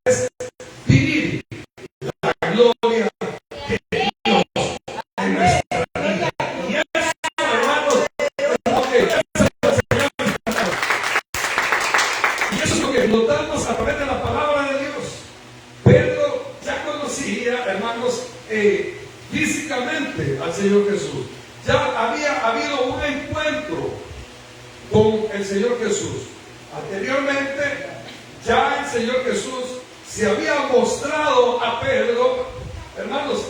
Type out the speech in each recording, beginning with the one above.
es vivir la gloria de Dios en nuestra vida. Y eso, hermanos, es lo que notamos a través de la palabra de Dios. Pedro ya conocía, hermanos, físicamente al Señor Jesús. Ya había habido un encuentro con el Señor Jesús. Anteriormente, ya el Señor Jesús se había mostrado a Pedro, hermanos,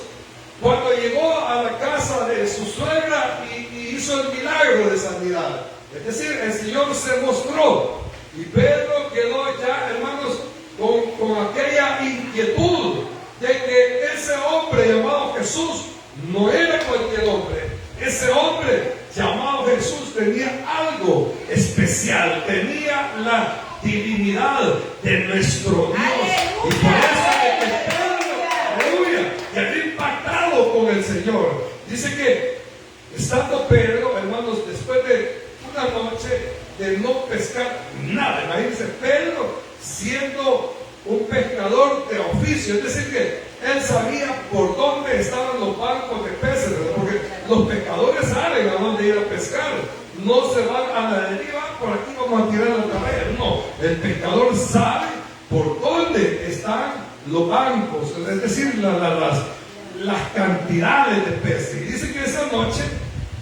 cuando llegó a la casa de su suegra y hizo el milagro de sanidad. Es decir, el Señor se mostró y Pedro quedó ya, hermanos, con aquella inquietud de que ese hombre llamado Jesús no era cualquier hombre. Ese hombre llamado Jesús tenía algo especial, tenía la divinidad de nuestro Dios. Y por eso de que Pedro, aleluya, quedó impactado con el Señor. Dice que estando Pedro, hermanos, después de una noche de no pescar nada, imagínense, Pedro siendo un pescador de oficio, es decir que él sabía por dónde estaban los bancos de peces, ¿verdad? Porque los pescadores saben a dónde ir a pescar, no se van a la deriva, por aquí vamos a tirar la carrera, no, el pescador sabe por dónde están los bancos, es decir, las cantidades de peces. Y dice que esa noche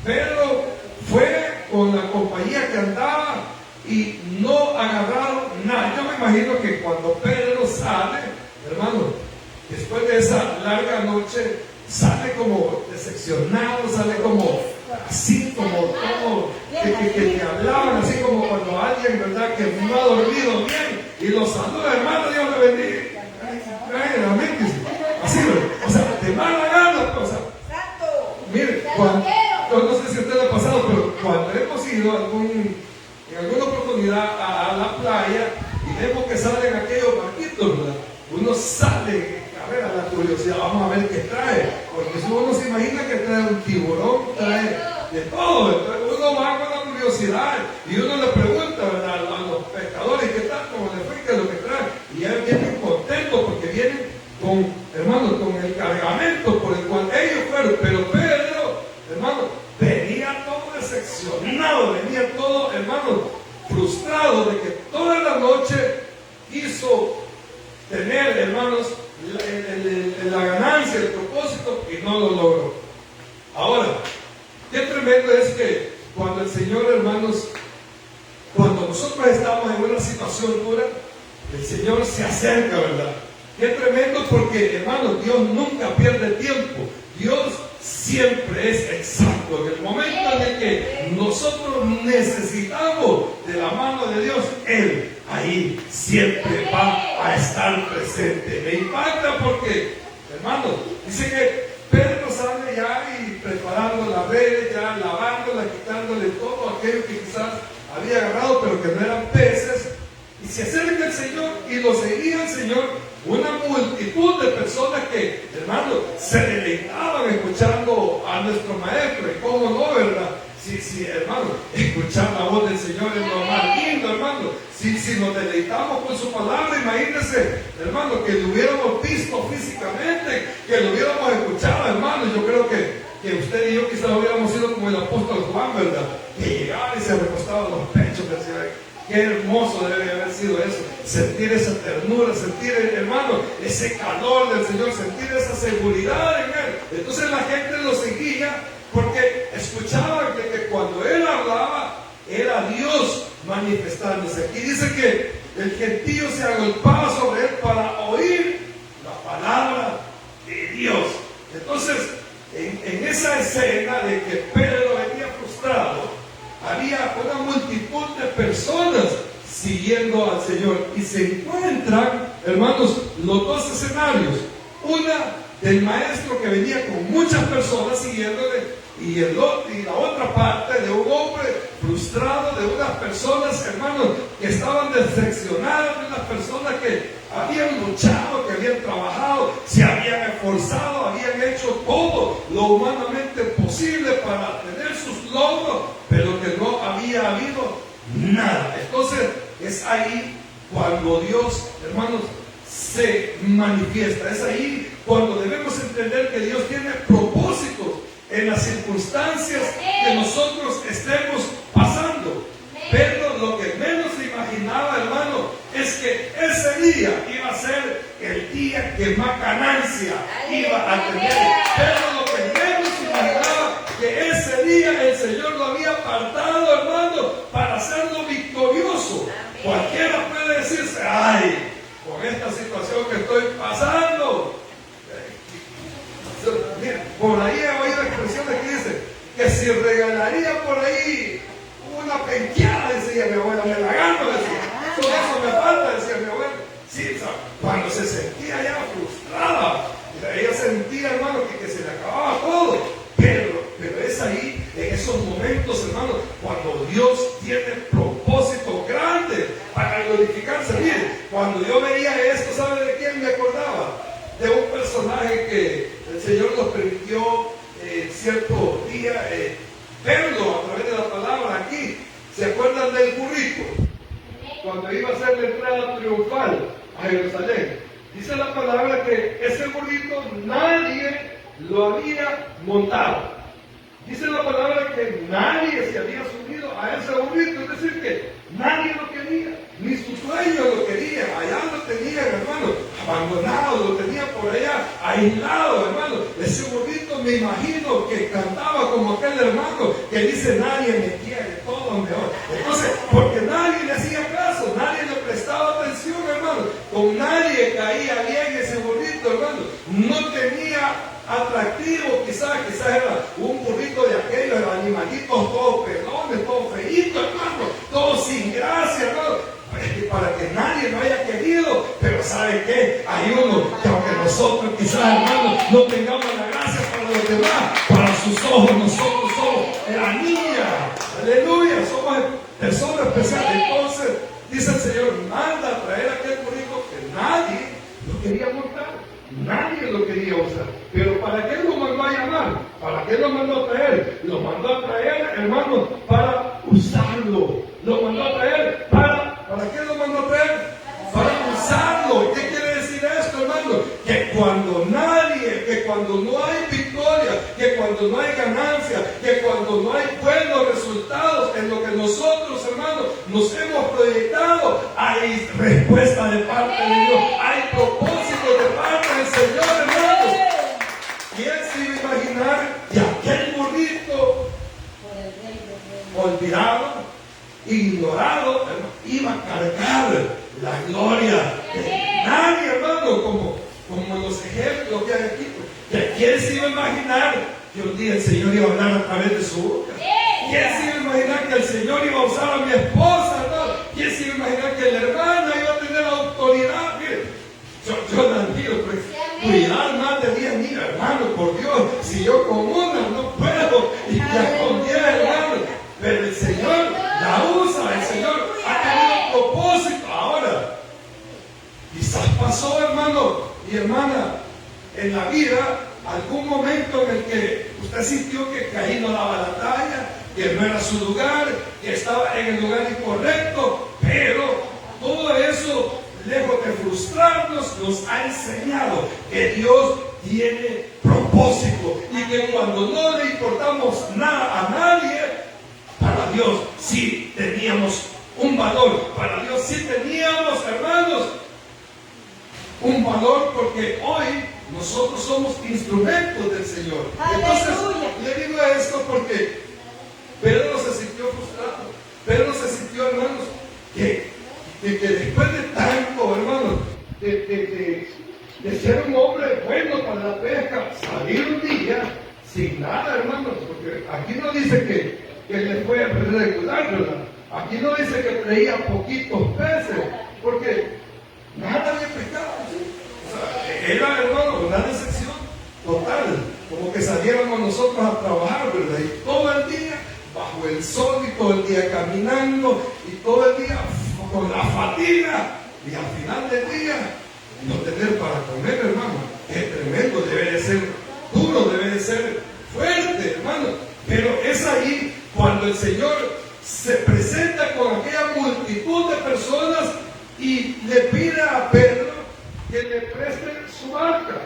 Pedro fue con la compañía que andaba y no agarraron nada. Yo me imagino que cuando Pedro sale, hermano, después de esa larga noche, sale como decepcionado, sale como así, como todo, que hablaban así como cuando alguien, ¿verdad?, que no ha dormido bien y los saluda, hermano, Dios le bendiga. Amén. Así, o sea, de mala gana, o sea, mire, no sé si a usted le ha pasado, pero cuando hemos ido en alguna oportunidad a la playa y vemos que salen aquellos barquitos, ¿verdad? Uno sale a ver a la curiosidad, vamos a ver qué trae, porque si uno se imagina que trae un tiburón, trae de todo, entonces uno va con la curiosidad y uno le pregunta, ¿verdad?, a los pescadores qué tal, cómo le fue, qué es lo que trae, y ellos vienen contentos porque vienen con, hermanos, con el cargamento por el cual ellos fueron. Pero Pedro, hermano, venía todo decepcionado, venía todo, hermano, frustrado de que toda la noche quiso tener, hermanos, la ganancia, el propósito, y no lo logró. Ahora, qué tremendo es que cuando el Señor, hermanos, cuando nosotros estamos en una situación dura, el Señor se acerca, ¿verdad? Qué tremendo, porque, hermanos, Dios nunca pierde tiempo. Dios siempre es exacto. En el momento en el que nosotros necesitamos de la mano de Dios, Él ahí siempre va a estar presente. Me impacta porque, hermanos, dice que Pedro sale ya y preparando la red, ya lavándola, quitándole todo aquello que quizás había agarrado, pero que no eran peces. Y se acerca el Señor y lo seguía el Señor. Una multitud de personas que, hermano, se deleitaban escuchando a nuestro maestro. Y cómo no, ¿verdad? Sí, hermano, escuchar la voz del Señor es lo más lindo, hermano. Si nos deleitamos con su palabra, imagínense, hermano, que lo hubiéramos visto físicamente, que lo hubiéramos escuchado, hermano. Yo creo que usted y yo quizás hubiéramos sido como el apóstol Juan, ¿verdad? Que llegaba y se recostaba a los pechos, decía, qué hermoso debe haber sido eso, sentir esa ternura, sentir, hermano, ese calor del Señor, sentir esa seguridad en Él. Entonces la gente lo seguía porque escuchaban que cuando Él hablaba era Dios manifestándose. Aquí dice que el gentío se agolpaba sobre Él para oír la palabra de Dios. Entonces, en esa escena de que Pedro venía frustrado, había una multitud de personas siguiendo al Señor y se encuentran, hermanos, los dos escenarios. Una del maestro que venía con muchas personas siguiéndole y la otra parte de un hombre frustrado, de unas personas, hermanos, que estaban decepcionadas, de unas personas que habían luchado, que habían trabajado, se habían esforzado, habían hecho todo lo humanamente posible para tener sus logros, pero que no había habido nada. Entonces es ahí cuando Dios, hermanos, se manifiesta. Es ahí cuando debemos entender que Dios tiene propósitos en las circunstancias que nosotros estemos pasando. Pedro lo que menos se imaginaba, hermano, es que ese día iba a ser el día que más ganancia iba a tener. Pedro lo que menos se imaginaba, que ese día el Señor lo había apartado, hermano, para hacerlo victorioso. Cualquiera puede decirse, ay, con esta situación que estoy pasando. Mira, por ahí he oído expresiones que dicen que si regalaría por ahí una penqueada, decía mi abuela, me la gano, decía. Todo eso me falta, decía mi abuela. Sí, o sea, cuando se sentía ya frustrada, ella sentía, hermano, que se le acababa todo. Pero es ahí, en esos momentos, hermano, cuando Dios tiene propósito grande para glorificarse. Mire, cuando yo veía esto, ¿sabe de quién me acordaba? De un personaje que el Señor nos permitió cierto día verlo a través de la palabra aquí. ¿Se acuerdan del burrito? Cuando iba a hacer la entrada triunfal a Jerusalén. Dice la palabra que ese burrito nadie lo había montado. Dice la palabra que nadie se había subido a ese burrito. Es decir, que nadie lo quería. Ni su dueño lo quería. Allá lo tenían, hermano, abandonado. Lo tenían por allá, aislado, hermano. Ese burrito, me imagino que cantaba como aquel hermano que dice, nadie me quiere, todos me odian. Entonces, porque nadie le hacía caso, nadie le prestaba atención, hermano. Con nadie caía bien ese burrito, hermano. No tenía atractivo, quizás era un burrito de aquellos animalitos todos pelones, todos feitos, hermano, todos sin gracia, hermano, para que nadie lo haya querido. Pero ¿sabe qué? Hay uno que aunque nosotros quizás, hermano, no tengamos la gracia para los demás, para sus ojos nosotros somos la niña, aleluya, somos personas especiales. Entonces dice el Señor, manda a traer aquel burrito que nadie lo quería montar. Nadie lo quería usar. Pero ¿para qué lo mandó a llamar? ¿Para qué lo mandó a traer? Lo mandó a traer, hermanos, para usarlo. Lo mandó a traer ¿para qué lo mandó a traer? Para usarlo. ¿Qué quiere decir esto, hermano? Que cuando no hay victoria, que cuando no hay ganancia, que cuando no hay buenos resultados en lo que nosotros, hermanos, nos hemos proyectado, hay respuesta de parte de Dios, hay propósito de parte del Señor, hermanos. ¿Quién se iba a imaginar que aquel burrito olvidado, ignorado, iba a cargar la gloria de nadie, hermano, como los ejemplos que hay aquí? ¿Quién se iba a imaginar que un día el Señor iba a hablar a través de su boca? ¿Quién se iba a imaginar que el Señor iba a usar a mi esposa, hermano? ¿Quién se iba a imaginar que la hermana iba a tener autoridad? Mire, yo no entiendo, pues, cuidar más de 10,000, hermano, por Dios. Si yo con una no puedo, y ya con 10, hermano. Pero el Señor la usa, el Señor ha tenido propósito. Ahora, quizás pasó, hermano y hermana, en la vida algún momento en el que usted sintió que Caín no daba la talla, que no era su lugar, que estaba en el lugar incorrecto, pero todo eso, lejos de frustrarnos, nos ha enseñado que Dios tiene propósito y que cuando no le importamos nada a nadie, para Dios sí teníamos un valor, para Dios sí teníamos, hermanos, un valor, porque hoy nosotros somos instrumentos del Señor. Entonces, le digo esto porque Pedro se sintió frustrado. Pedro se sintió, hermanos, que después de tanto, hermanos, de ser un hombre bueno para la pesca, salir un día sin nada, hermanos, porque aquí no dice que le fue regular, ¿verdad? Aquí no dice que traía poquitos peces, porque nada había pescado, ¿sí? O sea, era, hermano, una decepción total, como que saliéramos nosotros a trabajar, ¿verdad? Y todo el día bajo el sol, y todo el día caminando, y todo el día con la fatiga, y al final del día no tener para comer, hermano. Es tremendo, debe de ser duro, debe de ser fuerte, hermano. Pero es ahí cuando el Señor se presenta con aquella multitud de personas y le pide a Pedro que le preste su barca.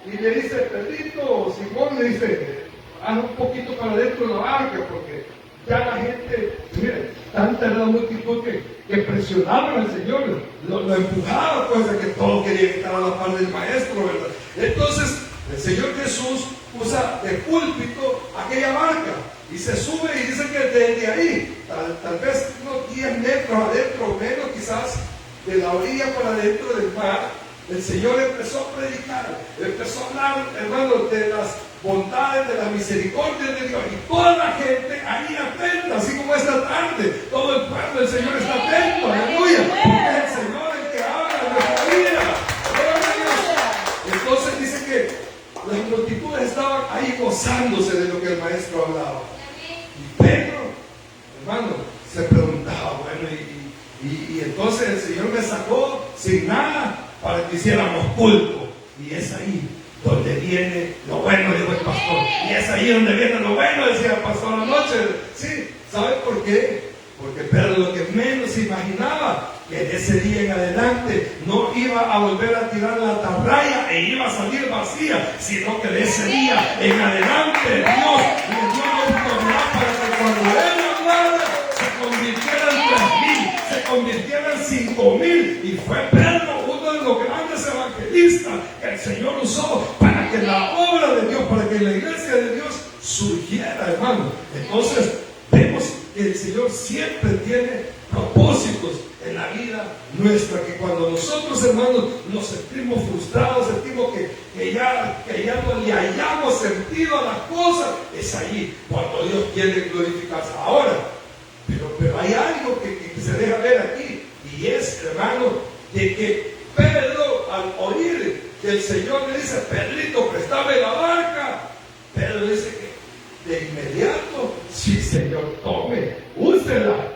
Y le dice, Pedrito, Simón, le dice, haz un poquito para adentro de la barca, porque ya la gente, miren, tanta era la multitud que presionaban al Señor, lo empujaba, pues, a que todo quería estar a la par del maestro, ¿verdad? Entonces, el Señor Jesús usa de púlpito aquella barca y se sube y dice que desde ahí, tal vez unos 10 metros adentro o menos, quizás de la orilla para adentro del mar, el Señor empezó a predicar, empezó a hablar, hermanos, de las bondades, de la misericordia de Dios, y toda la gente ahí atenta, así como esta tarde, todo el pueblo del Señor está atento, aleluya, porque es el Señor el que habla en nuestra vida, gloria a Dios. Entonces dice que las multitudes estaban ahí gozándose de lo que el maestro hablaba, y Pedro, hermano, se preguntaba, bueno, y entonces el Señor me sacó sin nada para que hiciéramos culto, y es ahí donde viene lo bueno, dijo el pastor, y es ahí donde viene lo bueno, decía el pastor anoche. Sí, ¿sabe por qué? Porque Pedro lo que menos imaginaba, que de ese día en adelante no iba a volver a tirar la atarraya e iba a salir vacía, sino que de ese día en adelante Dios le dio la autoridad para que cuando él hablara se convirtieran 3,000, se convirtieran 5,000, y fue Pedro uno de los grandes evangelistas que el Señor usó para que la obra de Dios, para que la iglesia de Dios surgiera, hermano. Entonces vemos que el Señor siempre tiene propósitos en la vida nuestra, que cuando nosotros, hermanos, nos sentimos frustrados, sentimos que ya no le hayamos sentido a las cosas, es ahí cuando Dios quiere glorificarse. Ahora, pero hay algo que se deja ver aquí, y es, hermano, de que Pedro, al oír que el Señor le dice, Pedrito, préstame la barca, Pedro dice que de inmediato, sí, Señor, tome, úsela.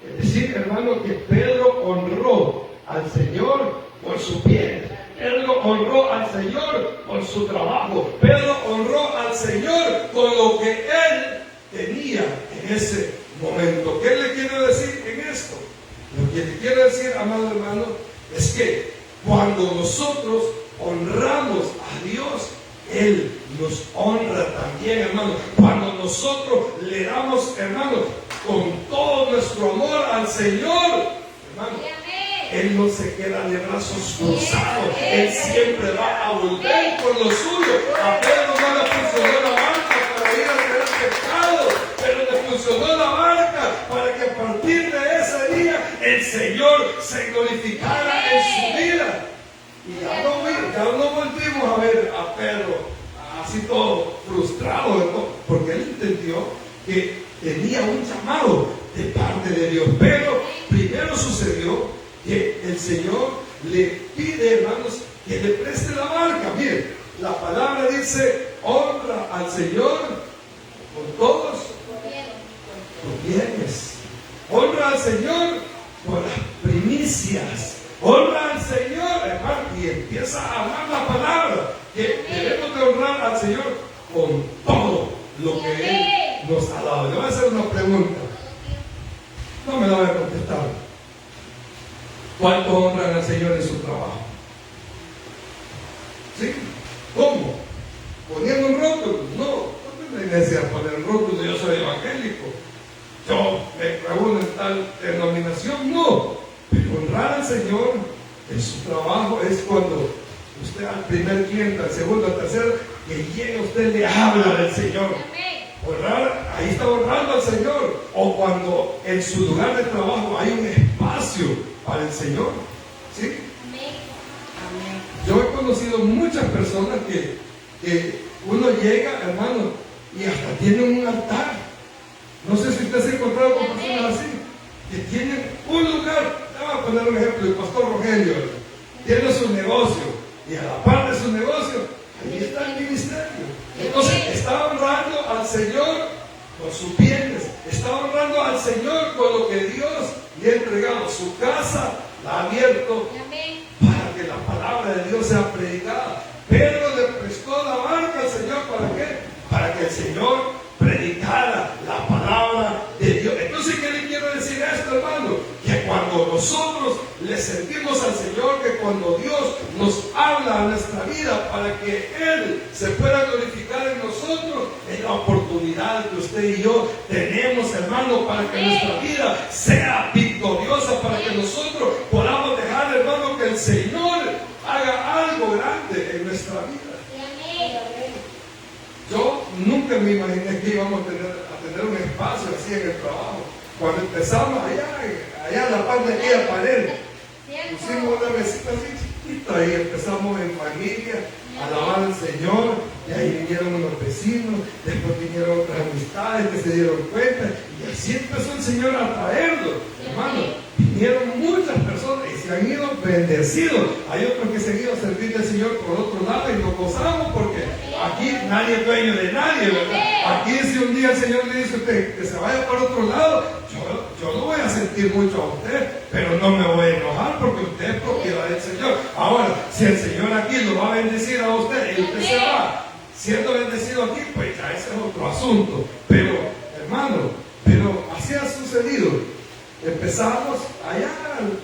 Es decir, hermano, que Pedro honró al Señor por su piel, Pedro honró al Señor por su trabajo, Pedro honró al Señor con lo que él tenía en ese momento. ¿Qué le quiero decir en esto? Lo que le quiero decir, amado hermano, es que cuando nosotros honramos a Dios, Él nos honra también, hermano. Cuando nosotros le damos, hermano, con todo nuestro amor al Señor, hermano, Él no se queda de brazos cruzados. Él siempre va a volver por lo suyo. A Pedro no le funcionó la barca para ir a tener pecado, pero le funcionó la barca para que a partir de ese día el Señor se glorificara en su vida. Y ya no volvimos a ver a Pedro así todo frustrado, ¿no? Porque él entendió que tenía un llamado de parte de Dios. Pero primero sucedió que el Señor le pide, hermanos, que le preste la barca. Miren, la palabra dice, honra al Señor con todos los bienes. Honra al Señor con las primicias. Honra al Señor, hermano, y empieza a hablar la palabra, que debemos de honrar al Señor con todo lo que Él nos ha dado. Le voy a hacer una pregunta. No me la voy a contestar. ¿Cuánto honran al Señor en su trabajo? ¿Sí? ¿Cómo? ¿Poniendo un rótulo? No me iglesia a poner un rótulo, yo soy evangélico, yo me reúno en tal denominación, no. Pero honrar al Señor en su trabajo es cuando usted al primer cliente, al segundo, al tercero, que llega usted le habla del Señor. Honrar, ahí está honrando al Señor. O cuando en su lugar de trabajo hay un espacio para el Señor. ¿Sí? Yo he conocido muchas personas que uno llega, hermano, y hasta tienen un altar. No sé si usted se ha encontrado con personas así, que tienen un lugar. Vamos a poner un ejemplo, el pastor Rogelio tiene su negocio y a la par de su negocio, ahí está el ministerio. Entonces está honrando al Señor con sus bienes, está honrando al Señor con lo que Dios le ha entregado. Su casa la ha abierto para que la palabra de Dios sea predicada. Pedro le prestó la barca al Señor, ¿para qué? Para que el Señor predicara la palabra de Dios. Entonces, ¿qué le quiero decir a esto, hermano? Que cuando nosotros le servimos al Señor, que cuando Dios nos habla a nuestra vida para que Él se pueda glorificar en nosotros, es la oportunidad que usted y yo tenemos, hermano, para que nuestra vida sea victoriosa, para que nosotros podamos dejar, hermano, que el Señor haga algo grande en nuestra vida. Yo nunca me imaginé que íbamos a tener un espacio así en el trabajo. Cuando empezamos allá en la parte de aquella pared, pusimos una mesita así chiquita y empezamos en familia a alabar al Señor. Y ahí vinieron unos vecinos, después vinieron otras amistades que se dieron cuenta, y así empezó el Señor a traerlos, hermano. Vinieron muchas personas y se han ido bendecidos. Hay otros que se han ido a servir al Señor por otro lado y nos gozamos porque aquí nadie es dueño de nadie, ¿verdad? Aquí si un día el Señor le dice a usted que se vaya por otro lado, yo lo voy a sentir mucho a usted, pero no me voy a enojar porque usted es propiedad del Señor. Ahora, si el Señor aquí lo va a bendecir a usted y usted se va siendo bendecido aquí, pues ya ese es otro asunto. Pero, hermano, así ha sucedido. Empezamos allá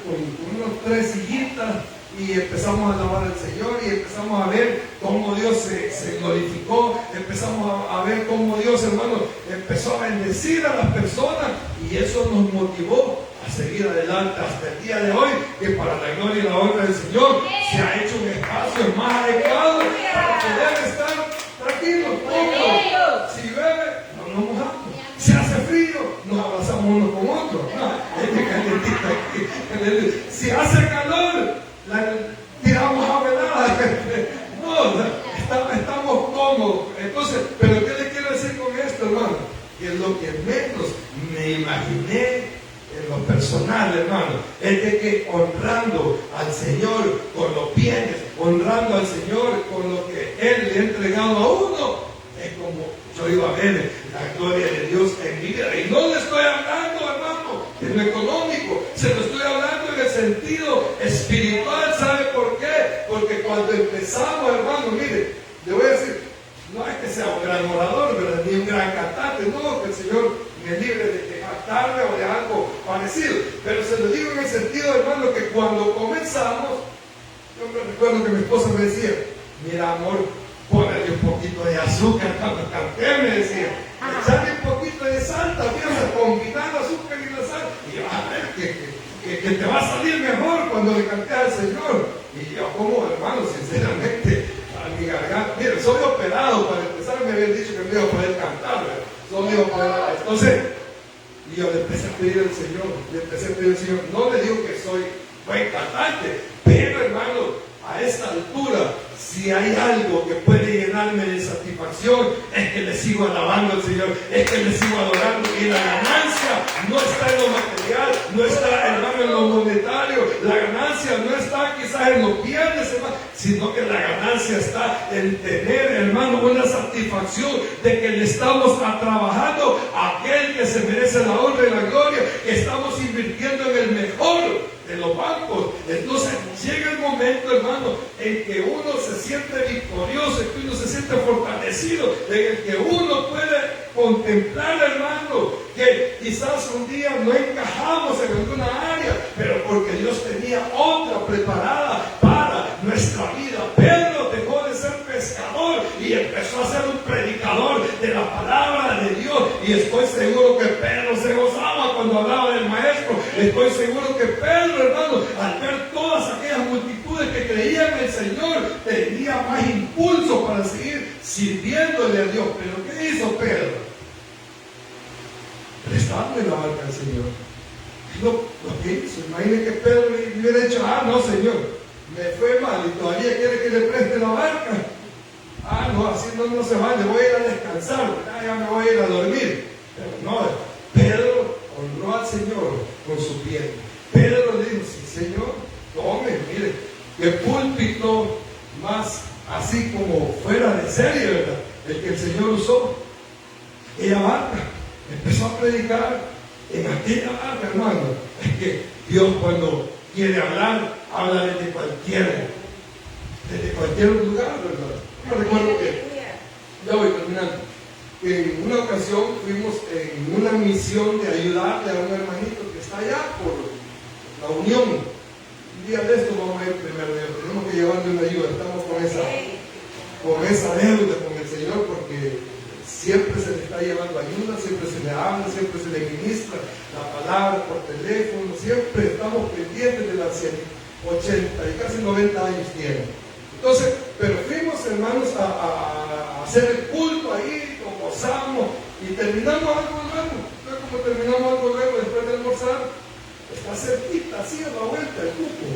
con unos 3 sillitas y empezamos a alabar al Señor y empezamos a ver cómo Dios se glorificó, empezamos a ver cómo Dios, hermano, empezó a bendecir a las personas, y eso nos motivó a seguir adelante hasta el día de hoy, que para la gloria y la honra del Señor se ha hecho un espacio más adecuado para poder estar tranquilos, cómodos. Si llueve, no nos mojamos. Si hace frío, nos abrazamos unos con otros. Si hace calor, tiramos agua helada. No, estamos cómodos. Entonces, pero ¿qué le quiero decir con esto, hermano? Que lo que menos me imaginé en lo personal, hermano, es de que honrando al Señor con los bienes, honrando al Señor con lo que Él le ha entregado a uno, es como yo iba a ver la gloria de Dios en mi vida. Y no le estoy hablando, hermano, en lo económico, se lo estoy hablando en el sentido espiritual. ¿Sabe por qué? Porque cuando empezamos, hermano, mire, le voy a decir, no es que sea un gran orador, ¿verdad? Ni un gran cantante, no, que el Señor me libre de cantarme o de algo parecido, pero se lo digo en el sentido, hermano, que cuando comenzamos, yo me recuerdo que mi esposa me decía, mira, amor, ponle un poquito de azúcar cuando canté, me decía, echarle un poquito de sal, también a combinar el azúcar y la sal, y yo, a ver, que te va a salir mejor cuando le canté al Señor. Y yo, como hermano, sinceramente, a mi garganta, mire, soy operado, para empezar me habían dicho que me iba a poder cantar, ¿verdad? Soy operado. Entonces, y yo le empecé a pedir al Señor, no le digo que soy buen cantante, pero hermano, a esta altura, si hay algo que puede llenarme de satisfacción, es que le sigo alabando al Señor, es que le sigo adorando, y la ganancia no está en lo material, no está, hermano, en lo monetario, la ganancia no está quizás en los bienes, hermano, sino que la ganancia está en tener, hermano, una satisfacción de que le estamos trabajando a aquel que se merece la honra y la gloria, que estamos invirtiendo en el mejor de los bancos. Entonces llega el momento, hermano, en que uno se siente victorioso, en que uno se siente fortalecido, en el que uno puede contemplar, hermano, que quizás un día no encajamos en alguna área, pero porque Dios tenía otra preparada para nuestra vida. Pedro dejó de ser pescador y empezó a ser un predicador de la palabra de Dios, y estoy seguro que Pedro se gozaba cuando hablaba del maestro. Estoy seguro que Pedro, hermano, al ver todas aquellas multitudes que creían en el Señor, tenía más impulso para seguir sirviéndole a Dios. Pero ¿qué hizo Pedro? Prestarle la barca al Señor. Lo que hizo. Imagínense que Pedro le hubiera dicho, no, Señor, me fue mal y todavía quiere que le preste la barca. No, así no se vale, voy a ir a descansar, ya me voy a ir a dormir. Pero no, Pedro honró al Señor con su piel. Pedro le dijo, sí, Señor, tome, mire, qué púlpito más así como fuera de serie, ¿verdad? El que el Señor usó. Ella barca, empezó a predicar en aquella barca, hermano. Es que Dios, cuando quiere hablar, habla desde cualquier lugar, ¿verdad? Yo recuerdo que, ya voy terminando, en una ocasión fuimos en una misión de ayudarle a un hermanito que está allá por la Unión, un día de esto vamos a ir primero Dios, tenemos que llevarle una ayuda, estamos con esa deuda con el Señor, porque siempre se le está llevando ayuda, siempre se le habla, siempre se le ministra la palabra por teléfono, siempre estamos pendientes de la ancianidad, 80 y casi 90 años tiene. Entonces, pero fuimos, hermanos, a hacer el culto ahí, nos gozamos y terminamos algo luego. Entonces, como terminamos algo luego después de almorzar, está cerquita, así a la vuelta el cupo.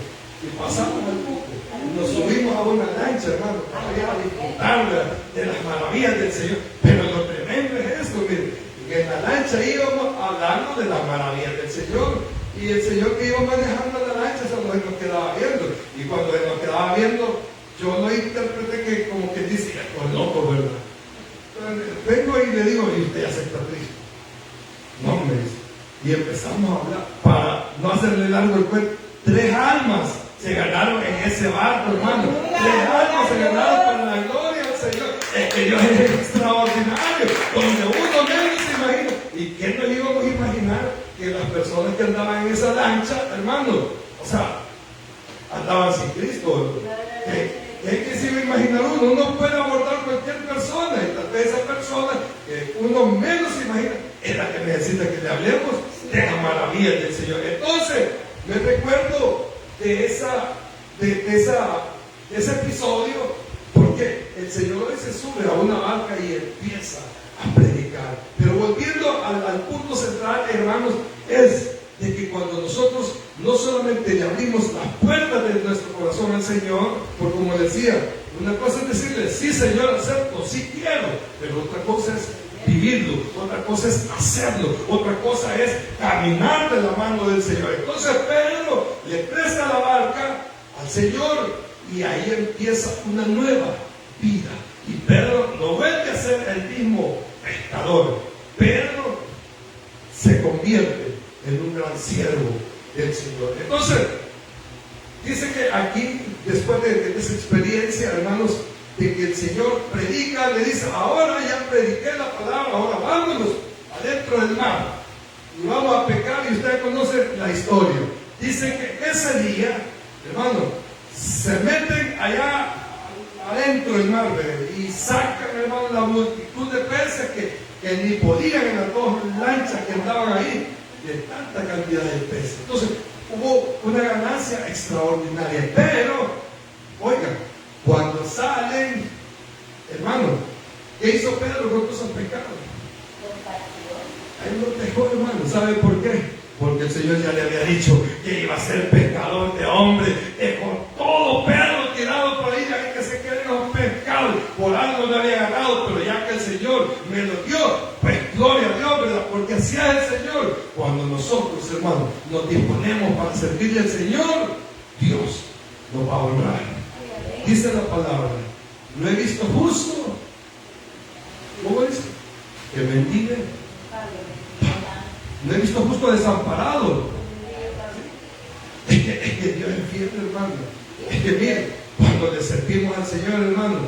Y pasamos al cupo. Nos subimos a una lancha, hermano, para ir a disfrutar de las maravillas del Señor. Pero lo tremendo es esto, miren, que en la lancha íbamos hablando de las maravillas del Señor. Y el Señor que iba manejando la lancha se nos quedaba viendo. Y cuando él nos quedaba viendo, yo lo interpreté que como que dice, pues loco, ¿verdad? Entonces, vengo y le digo, ¿y usted acepta a Cristo? No, me dice. Y empezamos a hablar, para no hacerle largo el cuento, 3 almas se ganaron en ese barco, hermano. 3 almas se ganaron para la gloria del Señor. Es que Dios es extraordinario, donde uno menos se imagina. ¿Y qué nos íbamos a imaginar? Que las personas que andaban en esa lancha, hermano, o sea, andaban sin Cristo. ¿Qué se iba a imaginar uno? Uno puede abordar cualquier persona, y tal vez esa persona que uno menos se imagina es la que necesita que le hablemos de las maravillas del Señor. Entonces, me recuerdo de ese episodio, porque el Señor hoy se sube a una barca y empieza a predicar. Pero volviendo al punto central, hermanos, es de que cuando nosotros no solamente le abrimos las puertas de nuestro corazón al Señor, porque como decía, una cosa es decirle, sí Señor, acepto, sí quiero, pero otra cosa es vivirlo, otra cosa es hacerlo, otra cosa es caminar de la mano del Señor. Entonces Pedro le presta la barca al Señor y ahí empieza una nueva vida. Y Pedro no vuelve a ser el mismo pescador. Pedro se convierte en un gran siervo del Señor. Entonces, dice que aquí, después de esa experiencia, hermanos, de que el Señor predica, le dice, ahora ya prediqué la palabra, ahora vámonos adentro del mar y vamos a pecar. Y usted conoce la historia. Dice que ese día, hermano, se meten allá adentro del mar, y sacan, hermano, la multitud de peces que ni podían en las 2 lanchas que andaban ahí, de tanta cantidad de peces. Entonces hubo una ganancia extraordinaria. Pero, oigan, cuando salen, hermano, ¿qué hizo Pedro con todos esos pecados? Él lo dejó, hermano. ¿Sabe por qué? Porque el Señor ya le había dicho que iba a ser pescador de hombres. Con todo Pedro tirado por ahí, ya que se queden los pescados. Por algo no había ganado, pero ya que el Señor me lo dio, pues gloria a Dios, ¿verdad? Porque así es el Señor. Cuando nosotros, hermanos, nos disponemos para servirle al Señor, Dios nos va a honrar. Dice la palabra, no he visto justo, ¿cómo dice? Que mendigue. No he visto justo desamparado. Es que Dios es fiel, hermano. Es que miren, cuando le servimos al Señor, hermano,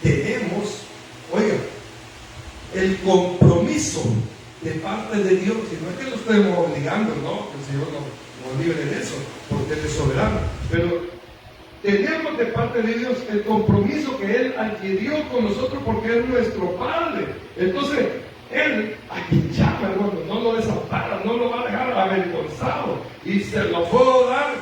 tenemos, oiga, el compromiso de parte de Dios. Y no es que lo estemos obligando, no, que el Señor nos libre de eso, porque Él es soberano. Pero tenemos de parte de Dios el compromiso que Él adquirió con nosotros, porque Él es nuestro Padre. Entonces, Él, a quien llama, hermano, no lo desampara, no lo va a dejar avergonzado. Y se lo puedo dar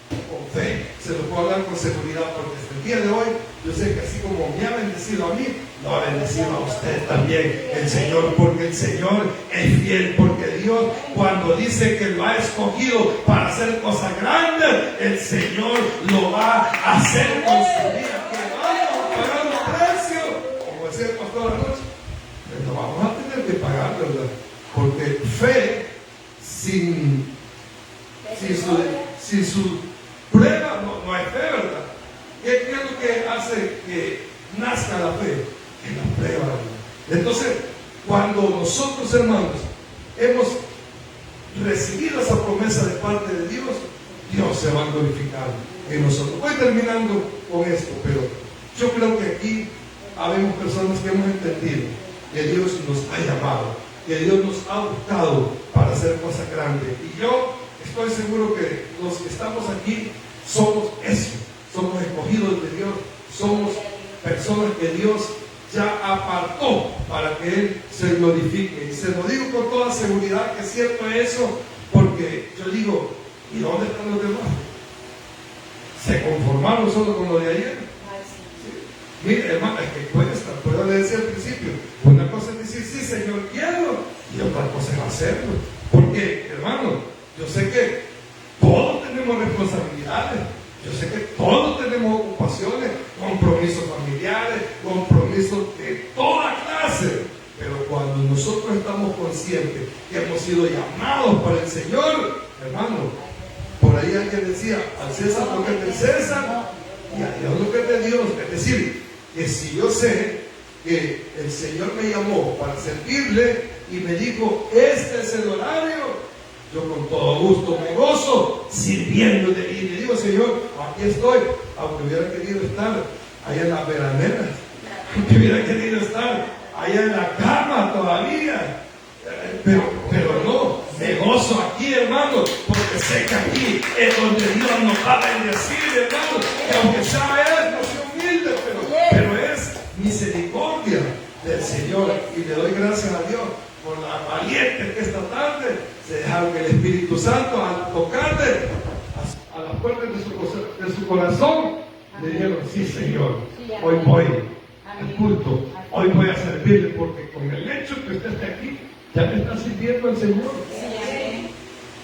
con fe, se lo puedo dar con seguridad, porque hasta el día de hoy, yo sé que así como me ha bendecido a mí, lo ha bendecido a usted también, el Señor, porque el Señor es fiel, porque Dios, cuando dice que lo ha escogido para hacer cosas grandes, el Señor lo va a hacer con su vida, que vamos a pagar un precio, como decía el pastor anoche. Lo vamos a tener que pagar, ¿verdad? Porque fe sin su prueba no hay fe, ¿verdad? ¿Qué es lo que hace que nazca la fe? En la prueba, ¿verdad? Entonces, cuando nosotros, hermanos, hemos recibido esa promesa de parte de Dios, Dios se va a glorificar en nosotros. Voy terminando con esto, pero yo creo que aquí habemos personas que hemos entendido que Dios nos ha llamado, que Dios nos ha buscado para hacer cosas grandes. Y yo estoy seguro que los que estamos aquí somos eso, somos escogidos de Dios, somos personas que Dios ya apartó para que Él se glorifique. Y se lo digo con toda seguridad que es cierto eso, porque yo digo, ¿y dónde están los demás? ¿Se conformaron solo con lo de ayer? Sí. Mire, hermano, es que cuesta, por eso le decía al principio, una cosa es decir, sí, Señor, quiero, y otra cosa es hacerlo. Porque, hermano, yo sé que todos tenemos responsabilidades, yo sé que todos tenemos ocupaciones, compromisos familiares, compromisos de toda clase. Pero cuando nosotros estamos conscientes que hemos sido llamados por el Señor, hermano, por ahí alguien decía, al César lo que es del César y a Dios lo que es de Dios. Es decir, que si yo sé que el Señor me llamó para servirle y me dijo, este es el horario, yo con todo gusto me gozo sirviéndole y le digo, Señor, aquí estoy, aunque hubiera querido estar allá en las veraneras, aunque hubiera querido estar allá en la cama todavía, pero no, me gozo aquí, hermano, porque sé que aquí es donde Dios nos va a bendecir, hermano, que aunque sea Él, no sea humilde, pero es misericordia del Señor, y le doy gracias a Dios por la valiente que esta tarde se dejaron que el Espíritu Santo, al tocarle a las puertas de su corazón, le dijeron, sí, Señor, hoy voy al culto, hoy voy a servirle, porque con el hecho que usted esté aquí, ya me está sirviendo el Señor.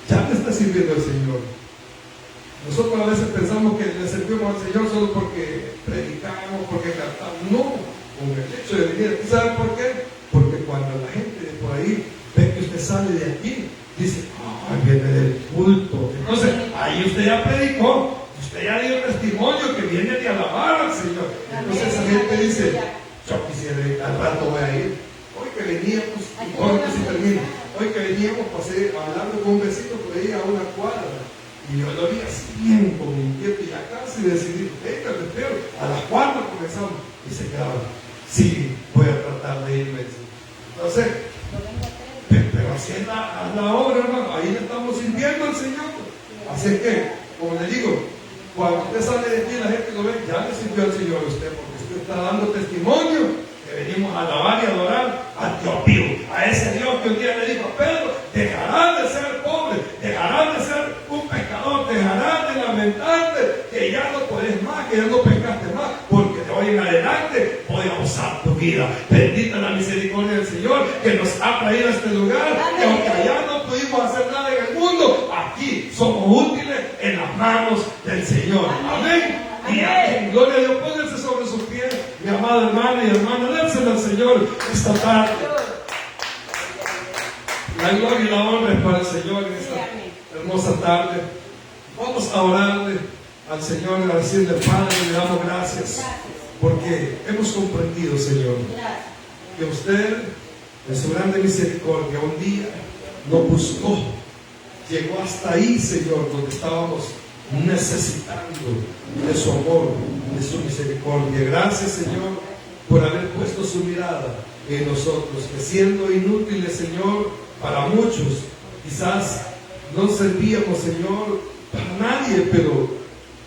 Ya me está sirviendo el Señor. Nosotros a veces pensamos que le servimos al Señor solo porque predicamos, porque cantamos. No, con el hecho de venir. ¿Sabe por qué? Porque cuando la gente de por ahí ve que usted sale de aquí, dice, ay, viene del culto. Entonces, ahí usted ya predicó, usted ya dio testimonio que viene de alabar al Señor. Entonces esa gente dice, yo quisiera, al rato voy a ir. Hoy que veníamos, y con que se termina, hoy que veníamos, pasé hablando con un vecino por ahí a una cuadra, y yo lo vi así bien como inquieto, y ya casi decidí, venga, te espero, a las 4 comenzamos, y se quedaba, sí, voy a tratar de irme. Entonces, pero así es la obra, hermano, ahí le estamos sirviendo al Señor. Así que, como le digo, cuando usted sale de aquí, la gente lo ve, ya le sirvió al Señor a usted, porque usted está dando testimonio que venimos a alabar y adorar al Dios vivo, a ese Dios que un día le dijo a Pedro, dejarás de ser pobre, dejarás de ser un pecador, dejarás de lamentarte que ya no puedes más, que ya no pecaste más, porque de hoy en adelante voy a usar tu vida. Bendita la misericordia del Señor que nos ha traído a este lugar, que aunque allá no pudimos hacer nada en el mundo, aquí somos útiles en las manos del Señor. Amén. Y amén. Gloria a Dios. Pónganse sobre sus pies, mi amado hermano y hermana, dénsela al Señor esta tarde. La gloria y la honra es para el Señor en esta hermosa tarde. Vamos a orarle al Señor y a decirle, Padre, le damos gracias porque hemos comprendido, Señor, que usted en su grande misericordia un día nos buscó, llegó hasta ahí, Señor, donde estábamos necesitando de su amor, de su misericordia. Gracias, Señor, por haber puesto su mirada en nosotros, que siendo inútiles, Señor, para muchos, quizás no servíamos, Señor, para nadie, pero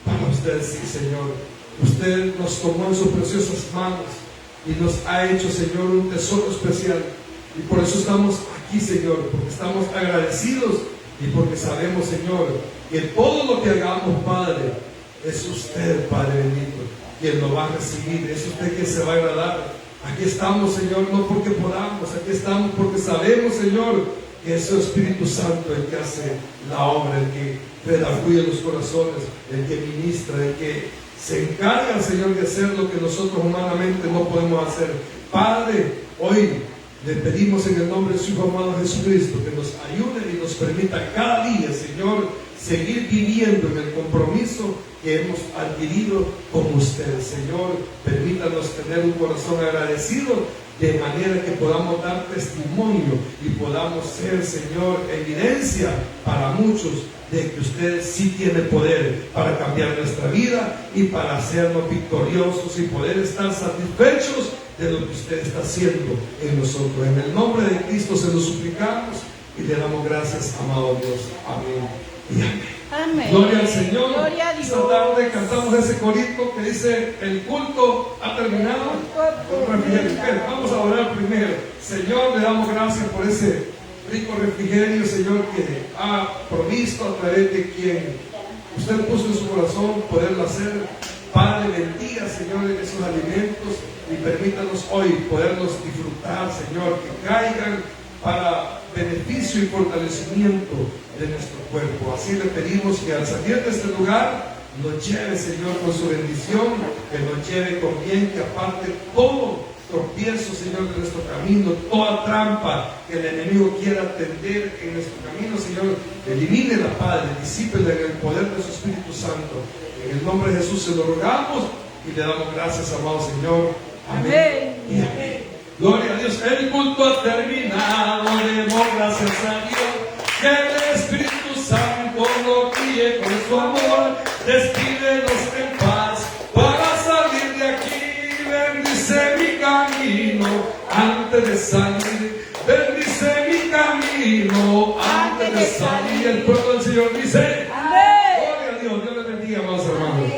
para usted sí, Señor. Usted nos tomó en sus preciosas manos y nos ha hecho, Señor, un tesoro especial, y por eso estamos aquí, Señor, porque estamos agradecidos y porque sabemos, Señor, que todo lo que hagamos, Padre, es usted, Padre bendito, quien lo va a recibir, es usted quien se va a agradar. Aquí estamos, Señor, no porque podamos, aquí estamos porque sabemos, Señor, que es su Espíritu Santo el que hace la obra, el que redarguye los corazones, el que ministra, el que se encarga, Señor, de hacer lo que nosotros humanamente no podemos hacer. Padre, hoy le pedimos en el nombre de su Hijo amado Jesucristo que nos ayude y nos permita cada día, Señor, seguir viviendo en el compromiso que hemos adquirido con usted. Señor, permítanos tener un corazón agradecido, de manera que podamos dar testimonio y podamos ser, Señor, evidencia para muchos de que usted sí tiene poder para cambiar nuestra vida y para hacernos victoriosos y poder estar satisfechos de lo que usted está haciendo en nosotros. En el nombre de Cristo se lo suplicamos y le damos gracias, amado Dios. Amén. y amén. Amén. Gloria al Señor. Gloria a Dios. Esta tarde cantamos ese corito que dice: el culto ha terminado. Con refrigerio. Vamos a orar primero. Señor, le damos gracias por ese rico refrigerio, Señor, que ha provisto a través de quien usted puso en su corazón poderlo hacer. Padre, bendiga, Señor, esos alimentos y permítanos hoy poderlos disfrutar, Señor, que caigan para beneficio y fortalecimiento de nuestro cuerpo. Así le pedimos que al salir de este lugar nos lleve, Señor, con su bendición, que nos lleve con bien, que aparte todo tropiezo, Señor, de nuestro camino, toda trampa que el enemigo quiera tender en nuestro camino, Señor, elimínela, Padre, disípela en el poder de su Espíritu Santo. En el nombre de Jesús se lo rogamos y le damos gracias, amado Señor. Amén. Y amén. Gloria a Dios. El culto ha terminado. Demos gracias a Dios. Que el Espíritu Santo nos guíe con su amor. Despídenos en paz para salir de aquí. Bendice mi camino antes de salir. Bendice mi camino antes de salir. El pueblo del Señor dice: amén. Gloria a Dios. Dios les bendiga, amados hermanos.